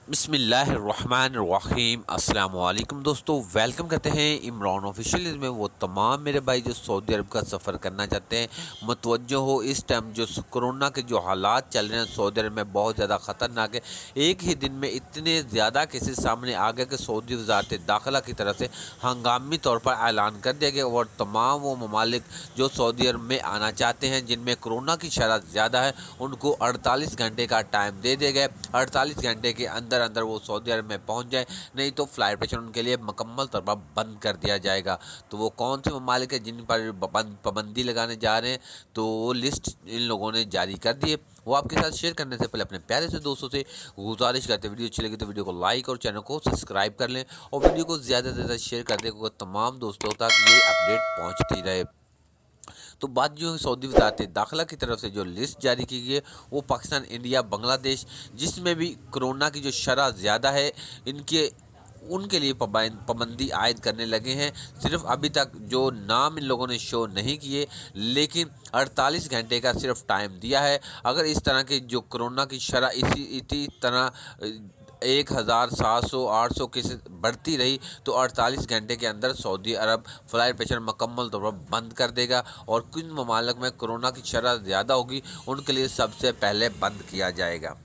बिस्मिल्लाहिर्रहमानिर्रहीम। अस्सलाम वालेकुम दोस्तों, वेलकम करते हैं इमरान ऑफिशियल में। वो तमाम मेरे भाई जो सऊदी अरब का सफ़र करना चाहते हैं, मुतवज्जो हो। इस टाइम जो कोरोना के जो हालात चल रहे हैं सऊदी अरब में बहुत ज़्यादा ख़तरनाक है। एक ही दिन में इतने ज़्यादा केसेस सामने आ गए कि सऊदी वजारत दाखिला की तरफ से हंगामी तौर पर ऐलान कर दिया गया और तमाम वो ममालिक जो सऊदी अरब में आना चाहते हैं जिनमें कोरोना की शरह ज़्यादा है, उनको 48 घंटे का टाइम दे दिया गया। 48 घंटे के अंदर अंदर वो सऊदी अरब में पहुंच जाए, नहीं तो फ्लाइट ऑपरेशन उनके लिए मुकम्मल तौर पर बंद कर दिया जाएगा। तो वो कौन से ममालिक है जिन पर पाबंदी लगाने जा रहे हैं, तो वो लिस्ट इन लोगों ने जारी कर दी है। वो आपके साथ शेयर करने से पहले अपने प्यारे से दोस्तों से गुजारिश करते हैं, वीडियो अच्छी लगी तो वीडियो को लाइक और चैनल को सब्सक्राइब कर लें और वीडियो को ज़्यादा से ज़्यादा शेयर कर दें, क्योंकि तमाम दोस्तों तक ये अपडेट पहुँचती रहे। तो बात जो है सऊदी वजारत दाखिला की तरफ से जो लिस्ट जारी की गई है, वो पाकिस्तान, इंडिया, बांग्लादेश, जिसमें भी कोरोना की जो शरह ज़्यादा है, इनके उनके लिए पाबंदी आयद करने लगे हैं। सिर्फ अभी तक जो नाम इन लोगों ने शो नहीं किए, लेकिन 48 घंटे का सिर्फ टाइम दिया है। अगर इस तरह की जो कोरोना की शरह इसी तरह 1700 800 केसेस बढ़ती रही, तो 48 घंटे के अंदर सऊदी अरब फ्लाइट प्रेशर मुकम्मल तौर पर बंद कर देगा और किन ममालिक में कोरोना की शरह ज़्यादा होगी उनके लिए सबसे पहले बंद किया जाएगा।